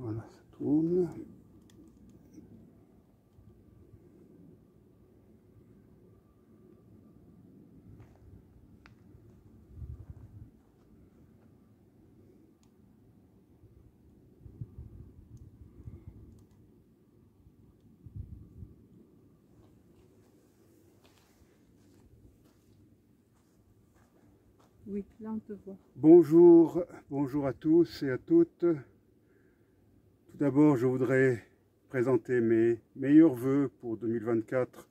Voilà, ça tourne. Oui, là on te voit. Bonjour, bonjour à tous et à toutes. Tout d'abord, je voudrais présenter mes meilleurs vœux pour 2024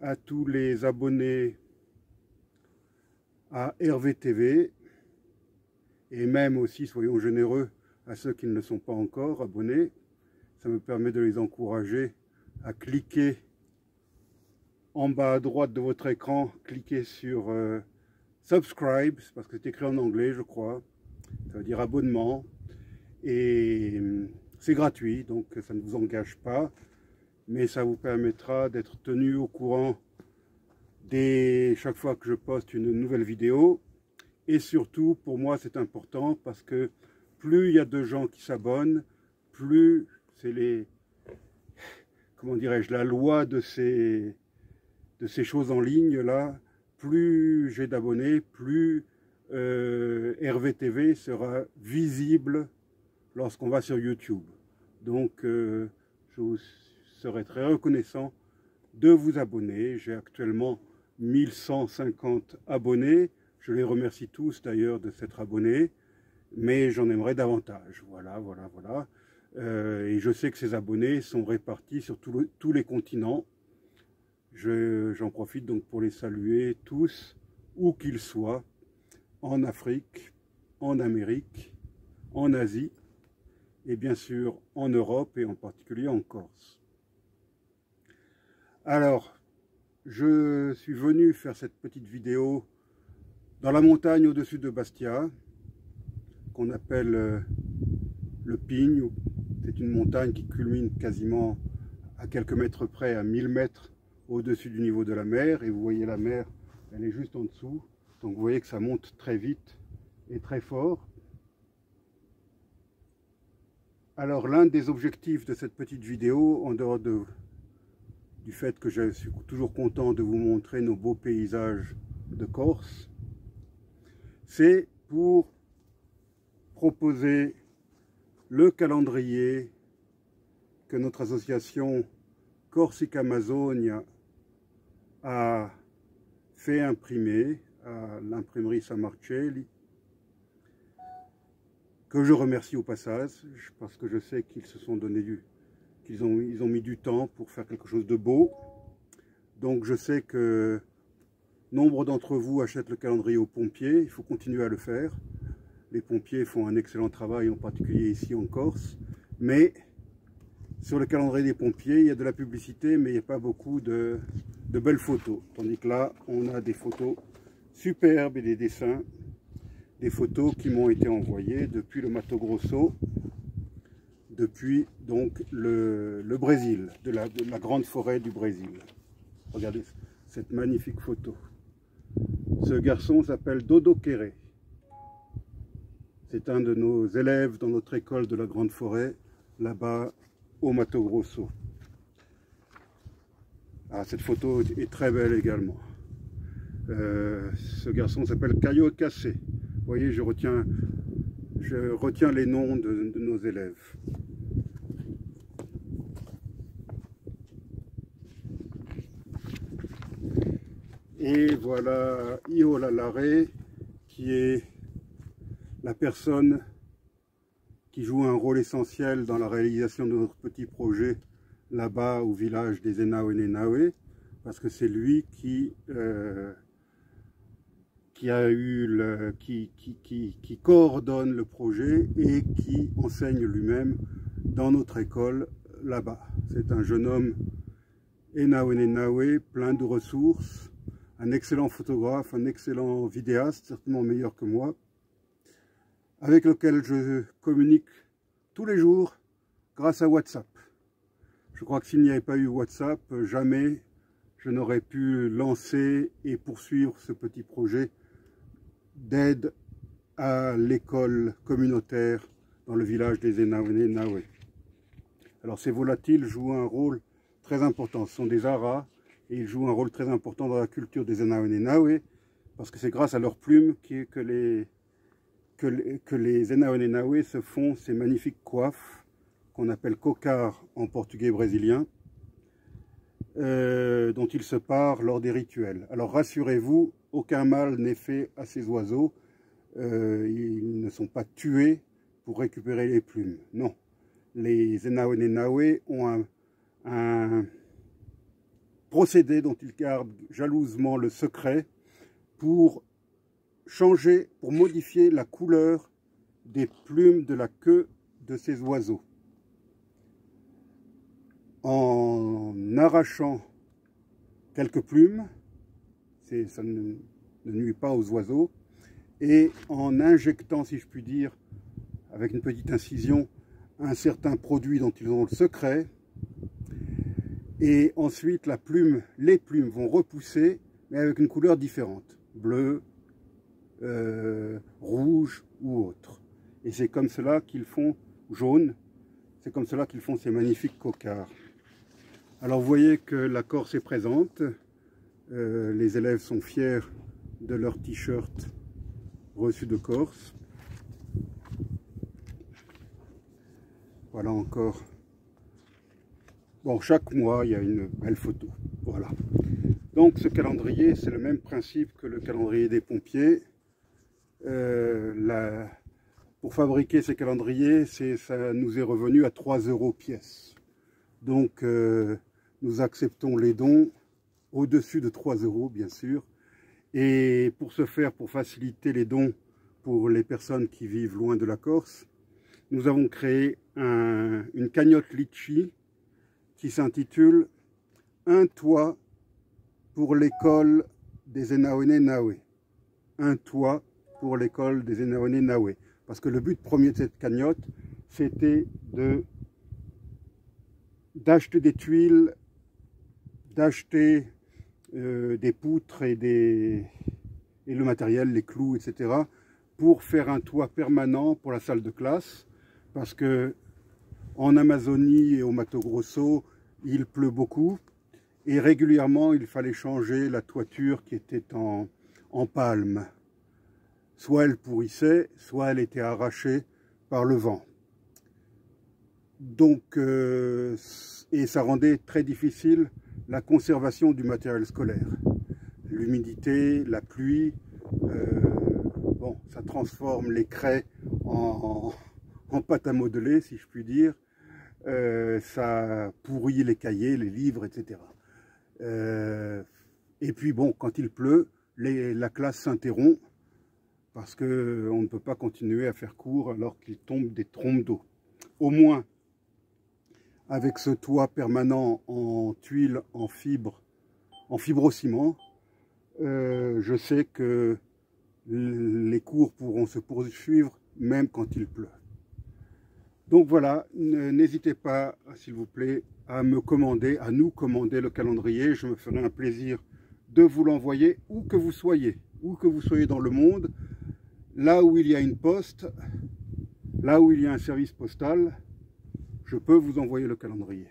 à tous les abonnés à Hervé TV et même aussi, soyons généreux, à ceux qui ne le sont pas encore abonnés. Ça me permet de les encourager à cliquer en bas à droite de votre écran, cliquez sur subscribe, parce que c'est écrit en anglais, je crois. Ça veut dire abonnement. Et c'est gratuit, donc ça ne vous engage pas. Mais ça vous permettra d'être tenu au courant chaque fois que je poste une nouvelle vidéo. Et surtout, pour moi, c'est important parce que plus il y a de gens qui s'abonnent, plus c'est comment dirais-je, la loi de ces choses en ligne là, plus j'ai d'abonnés, plus Hervé TV sera visible lorsqu'on va sur YouTube. Donc je vous serai très reconnaissant de vous abonner. J'ai actuellement 1150 abonnés. Je les remercie tous d'ailleurs de s'être abonnés, mais j'en aimerais davantage. Voilà. Et je sais que ces abonnés sont répartis sur tous les continents. J'en profite donc pour les saluer tous, où qu'ils soient, en Afrique, en Amérique, en Asie, et bien sûr en Europe et en particulier en Corse. Alors, je suis venu faire cette petite vidéo dans la montagne au-dessus de Bastia, qu'on appelle le Pigne. C'est une montagne qui culmine quasiment à quelques mètres près, à 1000 mètres au-dessus du niveau de la mer. Et vous voyez la mer, elle est juste en dessous. Donc vous voyez que ça monte très vite et très fort. Alors l'un des objectifs de cette petite vidéo, en dehors du fait que je suis toujours content de vous montrer nos beaux paysages de Corse, c'est pour proposer le calendrier que notre association Corsica Amazonia a fait imprimer à l'imprimerie San Marcelli, que je remercie au passage, parce que je sais qu'ils se sont donné ils ont mis du temps pour faire quelque chose de beau. Donc je sais que nombre d'entre vous achètent le calendrier aux pompiers, il faut continuer à le faire. Les pompiers font un excellent travail, en particulier ici en Corse, mais sur le calendrier des pompiers, il y a de la publicité, mais il n'y a pas beaucoup de belles photos. Tandis que là, on a des photos superbes et des dessins, des photos qui m'ont été envoyées depuis le Mato Grosso, depuis donc le Brésil, de la grande forêt du Brésil. Regardez cette magnifique photo. Ce garçon s'appelle Dodo Quéré. C'est un de nos élèves dans notre école de la grande forêt, là-bas au Mato Grosso. Ah, cette photo est très belle également. Ce garçon s'appelle Caio Cassé. Vous voyez, je retiens les noms de nos élèves. Et voilà Iola Laré, qui est la personne qui joue un rôle essentiel dans la réalisation de notre petit projet là-bas au village des Enawe, parce que c'est lui qui coordonne le projet et qui enseigne lui-même dans notre école là-bas. C'est un jeune homme Enawe, plein de ressources, un excellent photographe, un excellent vidéaste, certainement meilleur que moi, avec lequel je communique tous les jours grâce à WhatsApp. Je crois que s'il n'y avait pas eu WhatsApp, jamais je n'aurais pu lancer et poursuivre ce petit projet d'aide à l'école communautaire dans le village des Enaoné-Naoué. Alors ces volatiles jouent un rôle très important. Ce sont des haras et ils jouent un rôle très important dans la culture des Enaoné-Naoué parce que c'est grâce à leurs plumes que les Enaoné-Naoué se font ces magnifiques coiffes qu'on appelle cocar en portugais brésilien, dont ils se parent lors des rituels. Alors rassurez-vous, aucun mal n'est fait à ces oiseaux. Ils ne sont pas tués pour récupérer les plumes. Non, les Enaoné-Naoué ont un procédé dont ils gardent jalousement le secret pour changer, pour modifier la couleur des plumes de la queue de ces oiseaux. En arrachant quelques plumes, ça ne nuit pas aux oiseaux, et en injectant, si je puis dire, avec une petite incision, un certain produit dont ils ont le secret, et ensuite les plumes vont repousser, mais avec une couleur différente, bleu, rouge ou autre. Et c'est comme cela qu'ils font, jaune, c'est comme cela qu'ils font ces magnifiques cocards. Alors vous voyez que la Corse est présente, les élèves sont fiers de leur t-shirt reçu de Corse. Voilà encore. Bon, chaque mois, il y a une belle photo. Voilà. Donc ce calendrier, c'est le même principe que le calendrier des pompiers. Pour fabriquer ces calendriers, ça nous est revenu à 3 € pièce. Donc nous acceptons les dons au-dessus de 3 € bien sûr. Et pour ce faire, pour faciliter les dons pour les personnes qui vivent loin de la Corse, nous avons créé une cagnotte Litchi qui s'intitule « Un toit pour l'école des Enaoné-Naoué ». Un toit pour l'école des Enaoné-Naoué. Parce que le but premier de cette cagnotte, c'était d'acheter des tuiles, d'acheter des poutres et le matériel, les clous, etc. pour faire un toit permanent pour la salle de classe. Parce que en Amazonie et au Mato Grosso, il pleut beaucoup et régulièrement il fallait changer la toiture qui était en palme. Soit elle pourrissait, soit elle était arrachée par le vent. Donc, et ça rendait très difficile la conservation du matériel scolaire. L'humidité, la pluie, bon, ça transforme les craies en pâte à modeler, si je puis dire. Ça pourrit les cahiers, les livres, etc. Et puis bon, quand il pleut, la classe s'interrompt parce qu'on ne peut pas continuer à faire cours alors qu'il tombe des trombes d'eau. Au moins, avec ce toit permanent en tuiles, en fibrociment, je sais que les cours pourront se poursuivre même quand il pleut. Donc voilà, n'hésitez pas, s'il vous plaît, à nous commander le calendrier. Je me ferai un plaisir de vous l'envoyer où que vous soyez dans le monde, là où il y a une poste, là où il y a un service postal, je peux vous envoyer le calendrier.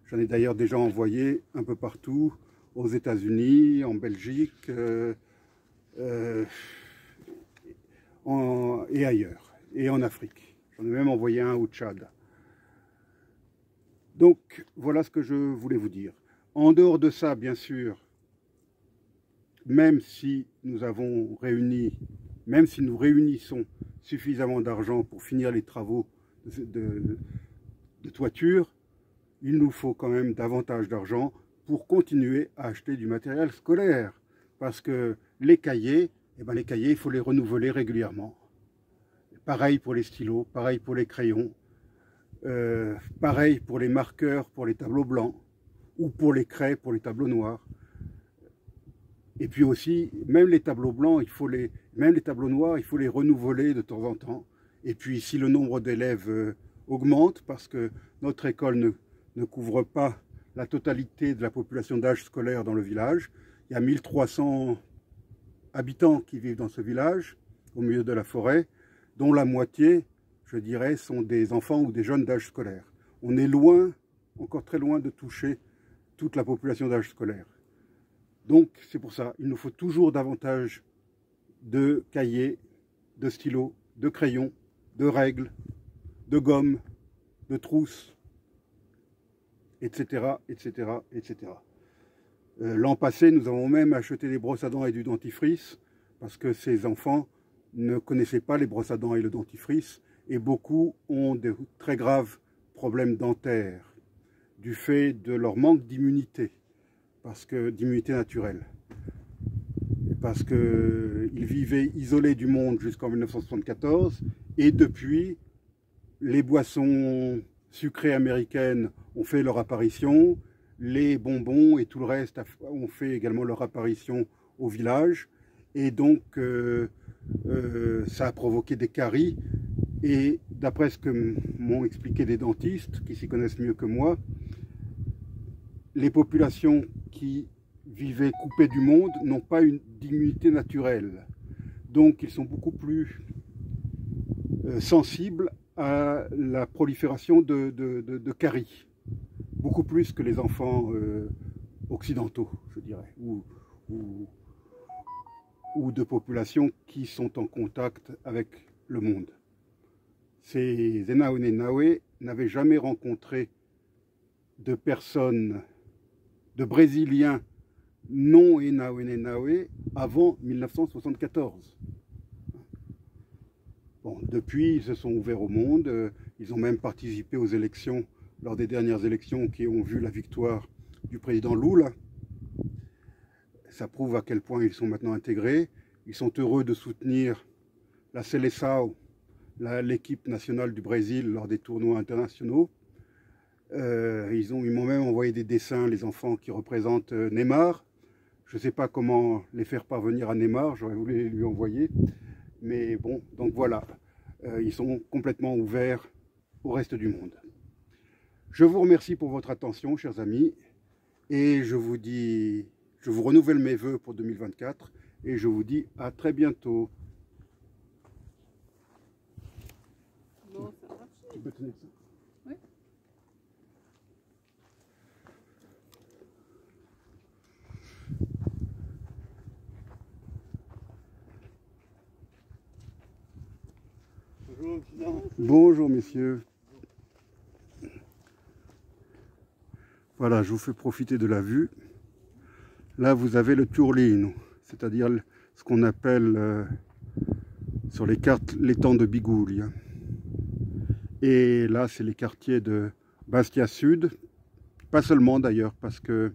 J'en ai d'ailleurs déjà envoyé un peu partout, aux États-Unis, en Belgique et ailleurs, et en Afrique. J'en ai même envoyé un au Tchad. Donc, voilà ce que je voulais vous dire. En dehors de ça, bien sûr, même si nous réunissons suffisamment d'argent pour finir les travaux de toiture, il nous faut quand même davantage d'argent pour continuer à acheter du matériel scolaire. Parce que les cahiers, il faut les renouveler régulièrement. Pareil pour les stylos, pareil pour les crayons, pareil pour les marqueurs, pour les tableaux blancs, ou pour les craies, pour les tableaux noirs. Et puis aussi, même les tableaux blancs, même les tableaux noirs, il faut les renouveler de temps en temps. Et puis si le nombre d'élèves augmente, parce que notre école ne couvre pas la totalité de la population d'âge scolaire dans le village, il y a 1300 habitants qui vivent dans ce village, au milieu de la forêt, dont la moitié je dirais, sont des enfants ou des jeunes d'âge scolaire. On est loin, encore très loin de toucher toute la population d'âge scolaire. Donc c'est pour ça, il nous faut toujours davantage de cahiers, de stylos, de crayons, de règles, de gommes, de trousses, etc., etc., etc. L'an passé, nous avons même acheté des brosses à dents et du dentifrice parce que ces enfants ne connaissaient pas les brosses à dents et le dentifrice et beaucoup ont de très graves problèmes dentaires du fait de leur manque d'immunité, d'immunité naturelle. Parce qu'ils vivaient isolés du monde jusqu'en 1974 et depuis, les boissons sucrées américaines ont fait leur apparition, les bonbons et tout le reste ont fait également leur apparition au village et donc ça a provoqué des caries et d'après ce que m'ont expliqué des dentistes qui s'y connaissent mieux que moi, les populations qui vivaient coupées du monde n'ont pas une immunité naturelle. Donc ils sont beaucoup plus sensibles à la prolifération de caries. Beaucoup plus que les enfants occidentaux, je dirais, ou de populations qui sont en contact avec le monde. Ces Zenaonenawe n'avaient jamais rencontré de personnes, de Brésiliens non Zenaonenawe avant 1974. Bon, depuis, ils se sont ouverts au monde, ils ont même participé aux élections, lors des dernières élections qui ont vu la victoire du président Lula. Ça prouve à quel point ils sont maintenant intégrés. Ils sont heureux de soutenir la Seleção, l'équipe nationale du Brésil, lors des tournois internationaux. Ils m'ont même envoyé des dessins, les enfants qui représentent Neymar. Je ne sais pas comment les faire parvenir à Neymar, j'aurais voulu les lui envoyer. Mais bon, donc voilà, ils sont complètement ouverts au reste du monde. Je vous remercie pour votre attention, chers amis, et je vous renouvelle mes vœux pour 2024, et je vous dis à très bientôt. Bon, ça marche. Tu peux tenir ça? Oui. Bonjour messieurs. Voilà, je vous fais profiter de la vue. Là, vous avez le Turlino, c'est-à-dire ce qu'on appelle sur les cartes l'étang de Biguglia. Et là, c'est les quartiers de Bastia Sud, pas seulement d'ailleurs, parce que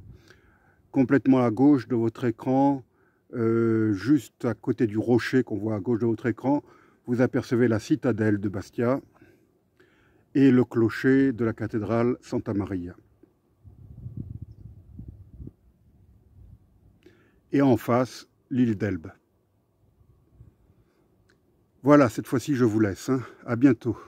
complètement à gauche de votre écran, juste à côté du rocher qu'on voit à gauche de votre écran, vous apercevez la citadelle de Bastia et le clocher de la cathédrale Santa Maria. Et en face, l'île d'Elbe. Voilà, cette fois-ci, je vous laisse. À bientôt.